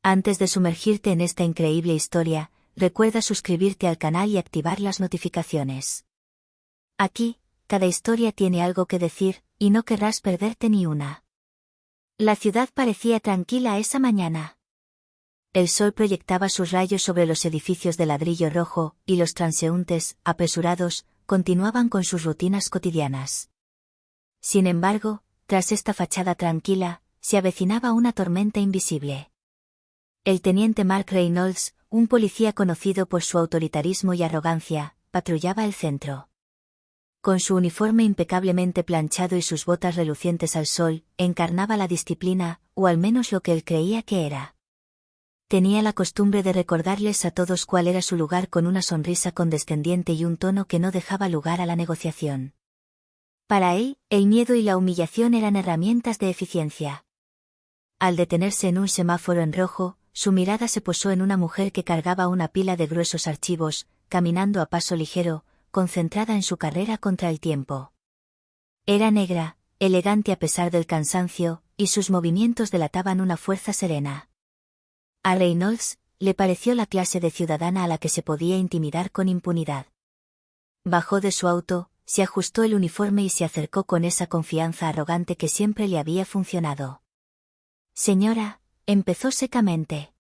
Antes de sumergirte en esta increíble historia, recuerda suscribirte al canal y activar las notificaciones. Aquí, cada historia tiene algo que decir, y no querrás perderte ni una. La ciudad parecía tranquila esa mañana. El sol proyectaba sus rayos sobre los edificios de ladrillo rojo, y los transeúntes, apresurados, continuaban con sus rutinas cotidianas. Sin embargo, tras esta fachada tranquila, se avecinaba una tormenta invisible. El teniente Mark Reynolds, un policía conocido por su autoritarismo y arrogancia, patrullaba el centro. Con su uniforme impecablemente planchado y sus botas relucientes al sol, encarnaba la disciplina, o al menos lo que él creía que era. Tenía la costumbre de recordarles a todos cuál era su lugar con una sonrisa condescendiente y un tono que no dejaba lugar a la negociación. Para él, el miedo y la humillación eran herramientas de eficiencia. Al detenerse en un semáforo en rojo, su mirada se posó en una mujer que cargaba una pila de gruesos archivos, caminando a paso ligero, concentrada en su carrera contra el tiempo. Era negra, elegante a pesar del cansancio, y sus movimientos delataban una fuerza serena. A Reynolds le pareció la clase de ciudadana a la que se podía intimidar con impunidad. Bajó de su auto, se ajustó el uniforme y se acercó con esa confianza arrogante que siempre le había funcionado. Señora, empezó secamente.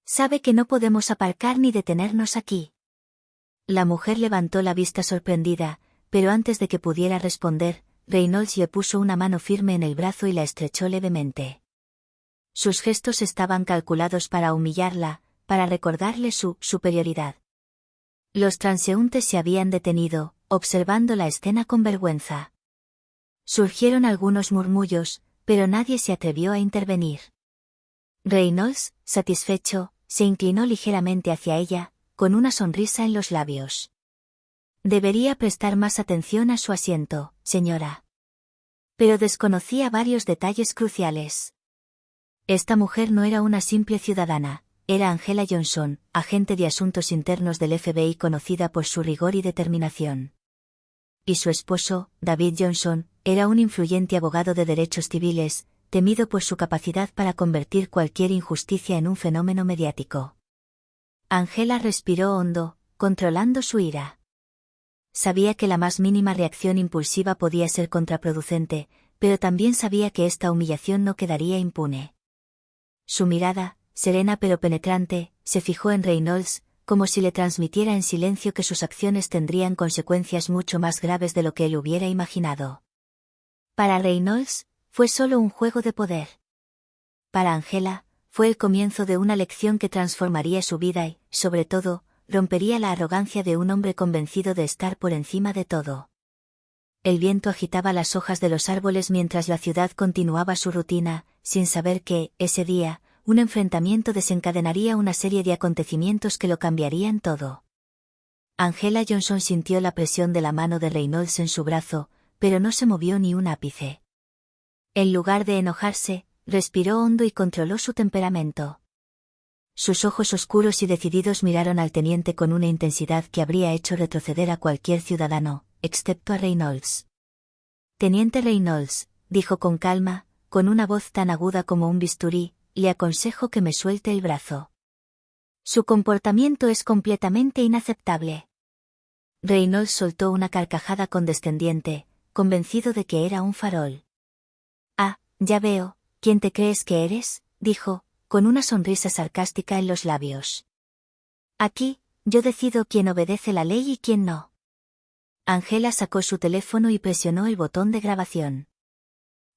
Sabe que no podemos aparcar ni detenernos aquí. La mujer levantó la vista sorprendida, pero antes de que pudiera responder, Reynolds le puso una mano firme en el brazo y la estrechó levemente. Sus gestos estaban calculados para humillarla, para recordarle su superioridad. Los transeúntes se habían detenido, observando la escena con vergüenza. Surgieron algunos murmullos, pero nadie se atrevió a intervenir. Reynolds, satisfecho, se inclinó ligeramente hacia ella, con una sonrisa en los labios. Debería prestar más atención a su asiento, señora. Pero desconocía varios detalles cruciales. Esta mujer no era una simple ciudadana, era Angela Johnson, agente de asuntos internos del FBI conocida por su rigor y determinación. Y su esposo, David Johnson, era un influyente abogado de derechos civiles, temido por su capacidad para convertir cualquier injusticia en un fenómeno mediático. Angela respiró hondo, controlando su ira. Sabía que la más mínima reacción impulsiva podía ser contraproducente, pero también sabía que esta humillación no quedaría impune. Su mirada, serena pero penetrante, se fijó en Reynolds, como si le transmitiera en silencio que sus acciones tendrían consecuencias mucho más graves de lo que él hubiera imaginado. Para Reynolds, fue solo un juego de poder. Para Angela, fue el comienzo de una lección que transformaría su vida y, sobre todo, rompería la arrogancia de un hombre convencido de estar por encima de todo. El viento agitaba las hojas de los árboles mientras la ciudad continuaba su rutina, sin saber que, ese día, un enfrentamiento desencadenaría una serie de acontecimientos que lo cambiarían todo. Angela Johnson sintió la presión de la mano de Reynolds en su brazo, pero no se movió ni un ápice. En lugar de enojarse, respiró hondo y controló su temperamento. Sus ojos oscuros y decididos miraron al teniente con una intensidad que habría hecho retroceder a cualquier ciudadano, excepto a Reynolds. Teniente Reynolds, dijo con calma, con una voz tan aguda como un bisturí, le aconsejo que me suelte el brazo. Su comportamiento es completamente inaceptable. Reynolds soltó una carcajada condescendiente, convencido de que era un farol. Ah, ya veo, ¿quién te crees que eres?, dijo, con una sonrisa sarcástica en los labios. Aquí, yo decido quién obedece la ley y quién no. Angela sacó su teléfono y presionó el botón de grabación.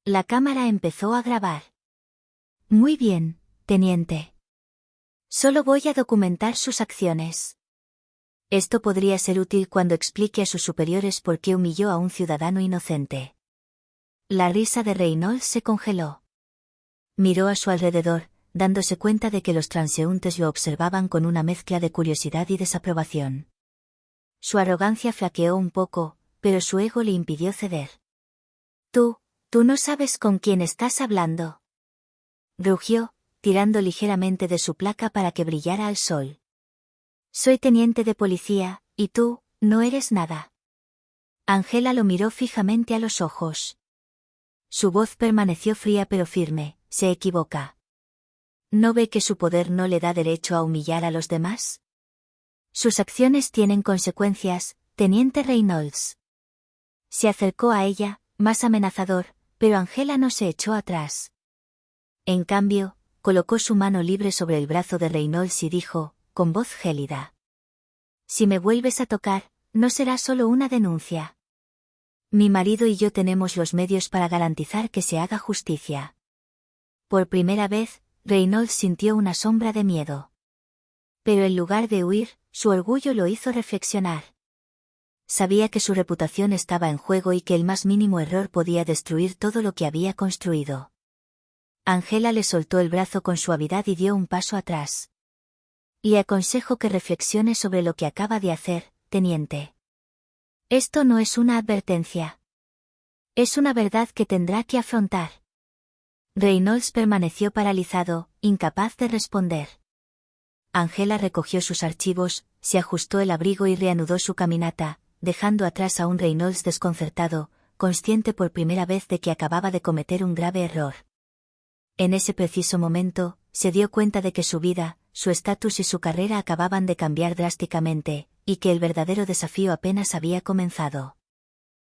La cámara empezó a grabar. Muy bien, teniente. Solo voy a documentar sus acciones. Esto podría ser útil cuando explique a sus superiores por qué humilló a un ciudadano inocente. La risa de Reynolds se congeló. Miró a su alrededor, dándose cuenta de que los transeúntes lo observaban con una mezcla de curiosidad y desaprobación. Su arrogancia flaqueó un poco, pero su ego le impidió ceder. Tú no sabes con quién estás hablando. Rugió, tirando ligeramente de su placa para que brillara al sol. Soy teniente de policía, y tú, no eres nada. Angela lo miró fijamente a los ojos. Su voz permaneció fría pero firme, se equivoca. ¿No ve que su poder no le da derecho a humillar a los demás? Sus acciones tienen consecuencias, teniente Reynolds. Se acercó a ella, más amenazador, pero Angela no se echó atrás. En cambio, colocó su mano libre sobre el brazo de Reynolds y dijo, con voz gélida: «Si me vuelves a tocar, no será solo una denuncia. Mi marido y yo tenemos los medios para garantizar que se haga justicia». Por primera vez, Reynolds sintió una sombra de miedo. Pero en lugar de huir, su orgullo lo hizo reflexionar. Sabía que su reputación estaba en juego y que el más mínimo error podía destruir todo lo que había construido. Angela le soltó el brazo con suavidad y dio un paso atrás. «Le aconsejo que reflexione sobre lo que acaba de hacer, teniente. Esto no es una advertencia. Es una verdad que tendrá que afrontar». Reynolds permaneció paralizado, incapaz de responder. Angela recogió sus archivos, se ajustó el abrigo y reanudó su caminata, dejando atrás a un Reynolds desconcertado, consciente por primera vez de que acababa de cometer un grave error. En ese preciso momento, se dio cuenta de que su vida, su estatus y su carrera acababan de cambiar drásticamente, y que el verdadero desafío apenas había comenzado.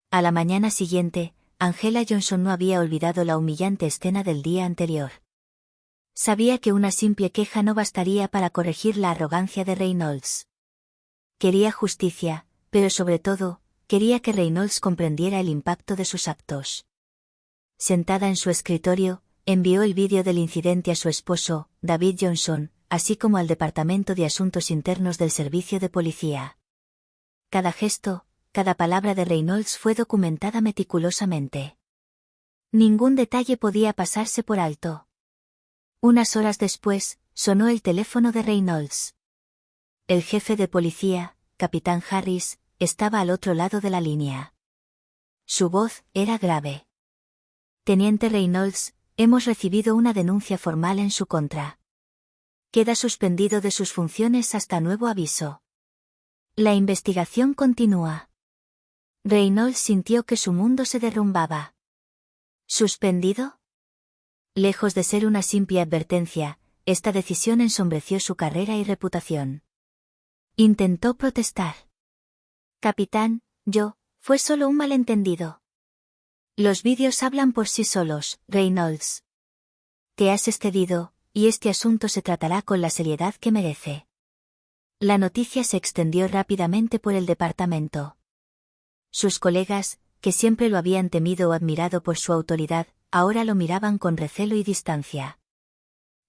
A la mañana siguiente, Angela Johnson no había olvidado la humillante escena del día anterior. Sabía que una simple queja no bastaría para corregir la arrogancia de Reynolds. Quería justicia, pero sobre todo, quería que Reynolds comprendiera el impacto de sus actos. Sentada en su escritorio, envió el vídeo del incidente a su esposo, David Johnson, así como al Departamento de Asuntos Internos del Servicio de Policía. Cada gesto, cada palabra de Reynolds fue documentada meticulosamente. Ningún detalle podía pasarse por alto. Unas horas después, sonó el teléfono de Reynolds. El jefe de policía, Capitán Harris, estaba al otro lado de la línea. Su voz era grave. «Teniente Reynolds, hemos recibido una denuncia formal en su contra. Queda suspendido de sus funciones hasta nuevo aviso. La investigación continúa». Reynolds sintió que su mundo se derrumbaba. ¿Suspendido? Lejos de ser una simple advertencia, esta decisión ensombreció su carrera y reputación. Intentó protestar. «Capitán, fue solo un malentendido». «Los vídeos hablan por sí solos, Reynolds. Te has excedido, y este asunto se tratará con la seriedad que merece». La noticia se extendió rápidamente por el departamento. Sus colegas, que siempre lo habían temido o admirado por su autoridad, ahora lo miraban con recelo y distancia.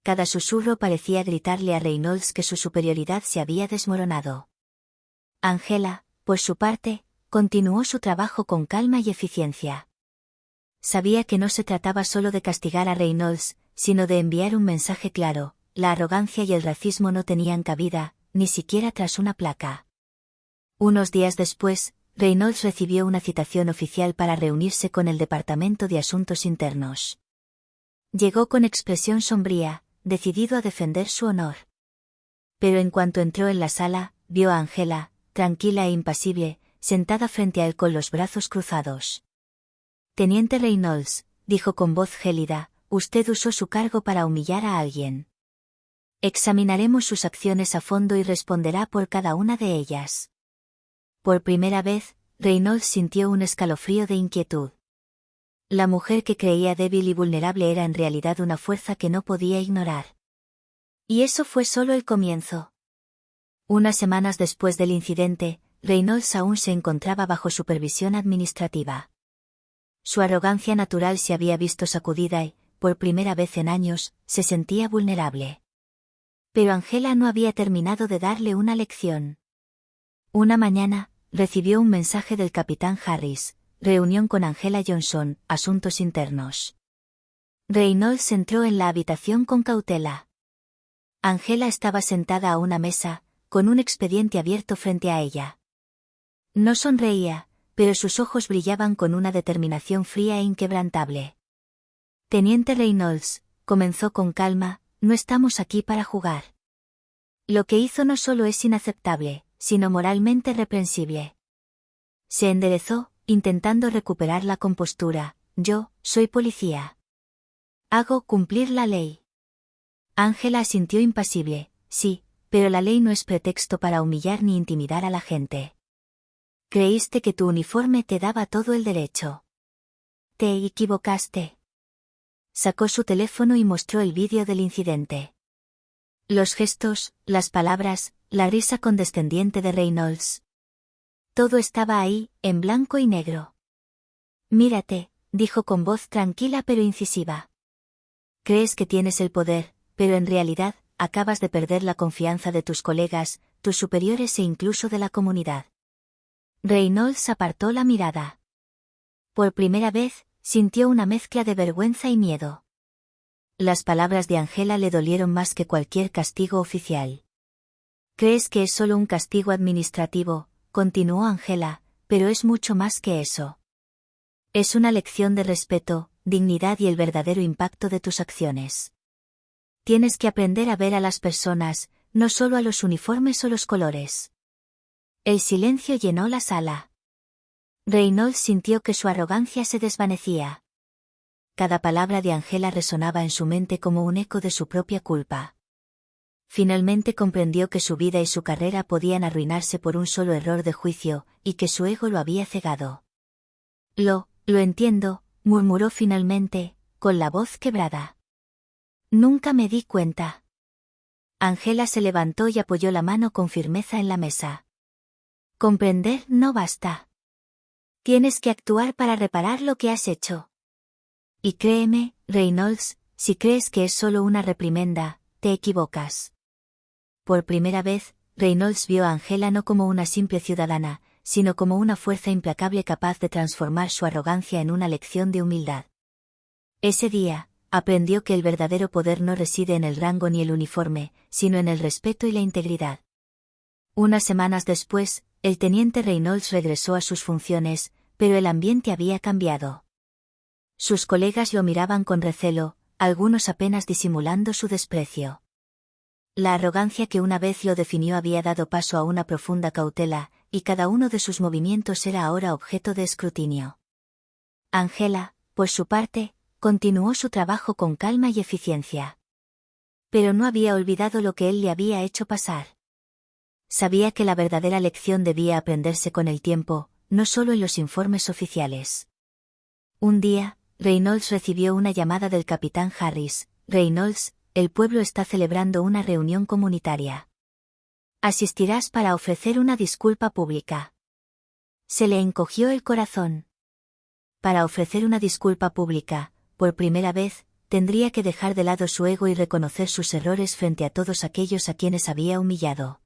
Cada susurro parecía gritarle a Reynolds que su superioridad se había desmoronado. Angela, por su parte, continuó su trabajo con calma y eficiencia. Sabía que no se trataba solo de castigar a Reynolds, sino de enviar un mensaje claro: la arrogancia y el racismo no tenían cabida, ni siquiera tras una placa. Unos días después, Reynolds recibió una citación oficial para reunirse con el Departamento de Asuntos Internos. Llegó con expresión sombría, decidido a defender su honor. Pero en cuanto entró en la sala, vio a Angela, tranquila e impasible, sentada frente a él con los brazos cruzados. «Teniente Reynolds», dijo con voz gélida, «usted usó su cargo para humillar a alguien. Examinaremos sus acciones a fondo y responderá por cada una de ellas». Por primera vez, Reynolds sintió un escalofrío de inquietud. La mujer que creía débil y vulnerable era en realidad una fuerza que no podía ignorar. Y eso fue solo el comienzo. Unas semanas después del incidente, Reynolds aún se encontraba bajo supervisión administrativa. Su arrogancia natural se había visto sacudida y, por primera vez en años, se sentía vulnerable. Pero Angela no había terminado de darle una lección. Una mañana, recibió un mensaje del Capitán Harris: reunión con Angela Johnson, asuntos internos. Reynolds entró en la habitación con cautela. Angela estaba sentada a una mesa, con un expediente abierto frente a ella. No sonreía, pero sus ojos brillaban con una determinación fría e inquebrantable. «Teniente Reynolds», comenzó con calma, «no estamos aquí para jugar. Lo que hizo no solo es inaceptable, sino moralmente reprensible». Se enderezó, intentando recuperar la compostura. «Yo soy policía. Hago cumplir la ley. Ángela asintió impasible. Sí, pero la ley no es pretexto para humillar ni intimidar a la gente. Creíste que tu uniforme te daba todo el derecho. Te equivocaste. Sacó su teléfono y mostró el vídeo del incidente. Los gestos, las palabras, la risa condescendiente de Reynolds. Todo estaba ahí, en blanco y negro. Mírate, dijo con voz tranquila pero incisiva. Crees que tienes el poder, pero en realidad, acabas de perder la confianza de tus colegas, tus superiores e incluso de la comunidad. Reynolds apartó la mirada. Por primera vez, sintió una mezcla de vergüenza y miedo. Las palabras de Ángela le dolieron más que cualquier castigo oficial. ¿Crees que es solo un castigo administrativo?, continuó Ángela, pero es mucho más que eso. Es una lección de respeto, dignidad y el verdadero impacto de tus acciones. Tienes que aprender a ver a las personas, no solo a los uniformes o los colores. El silencio llenó la sala. Reynolds sintió que su arrogancia se desvanecía. Cada palabra de Ángela resonaba en su mente como un eco de su propia culpa. Finalmente comprendió que su vida y su carrera podían arruinarse por un solo error de juicio, y que su ego lo había cegado. Lo entiendo, murmuró finalmente, con la voz quebrada. Nunca me di cuenta. Ángela se levantó y apoyó la mano con firmeza en la mesa. Comprender no basta. Tienes que actuar para reparar lo que has hecho. Y créeme, Reynolds, si crees que es solo una reprimenda, te equivocas. Por primera vez, Reynolds vio a Ángela no como una simple ciudadana, sino como una fuerza implacable capaz de transformar su arrogancia en una lección de humildad. Ese día, aprendió que el verdadero poder no reside en el rango ni el uniforme, sino en el respeto y la integridad. Unas semanas después, el teniente Reynolds regresó a sus funciones, pero el ambiente había cambiado. Sus colegas lo miraban con recelo, algunos apenas disimulando su desprecio. La arrogancia que una vez lo definió había dado paso a una profunda cautela, y cada uno de sus movimientos era ahora objeto de escrutinio. Ángela, por su parte, continuó su trabajo con calma y eficiencia. Pero no había olvidado lo que él le había hecho pasar. Sabía que la verdadera lección debía aprenderse con el tiempo, no solo en los informes oficiales. Un día, Reynolds recibió una llamada del capitán Harris. Reynolds, el pueblo está celebrando una reunión comunitaria. Asistirás para ofrecer una disculpa pública. Se le encogió el corazón. Para ofrecer una disculpa pública, por primera vez, tendría que dejar de lado su ego y reconocer sus errores frente a todos aquellos a quienes había humillado.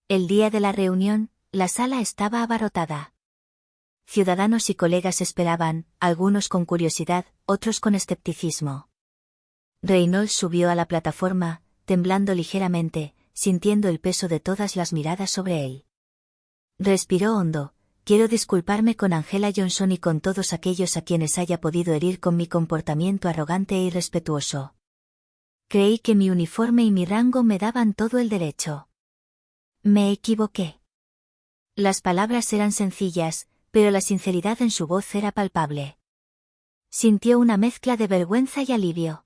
El día de la reunión, la sala estaba abarrotada. Ciudadanos y colegas esperaban, algunos con curiosidad, otros con escepticismo. Reynolds subió a la plataforma, temblando ligeramente, sintiendo el peso de todas las miradas sobre él. Respiró hondo. Quiero disculparme con Ángela Johnson y con todos aquellos a quienes haya podido herir con mi comportamiento arrogante e irrespetuoso. Creí que mi uniforme y mi rango me daban todo el derecho. Me equivoqué. Las palabras eran sencillas, pero la sinceridad en su voz era palpable. Sintió una mezcla de vergüenza y alivio.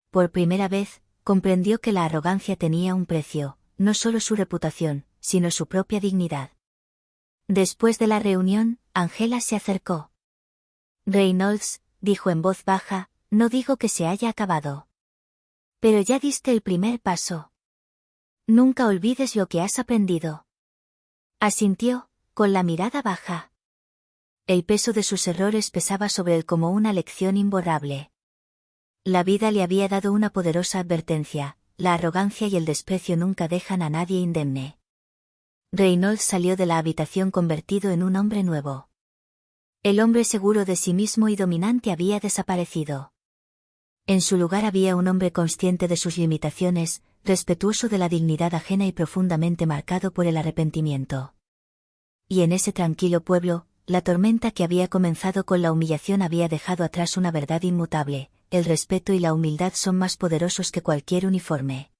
Por primera vez, comprendió que la arrogancia tenía un precio, no solo su reputación, sino su propia dignidad. Después de la reunión, Ángela se acercó. Reynolds, dijo en voz baja, no digo que se haya acabado. Pero ya diste el primer paso. Nunca olvides lo que has aprendido. Asintió, con la mirada baja. El peso de sus errores pesaba sobre él como una lección imborrable. La vida le había dado una poderosa advertencia: la arrogancia y el desprecio nunca dejan a nadie indemne. Reynolds salió de la habitación convertido en un hombre nuevo. El hombre seguro de sí mismo y dominante había desaparecido. En su lugar había un hombre consciente de sus limitaciones, respetuoso de la dignidad ajena y profundamente marcado por el arrepentimiento. Y en ese tranquilo pueblo, la tormenta que había comenzado con la humillación había dejado atrás una verdad inmutable: el respeto y la humildad son más poderosos que cualquier uniforme.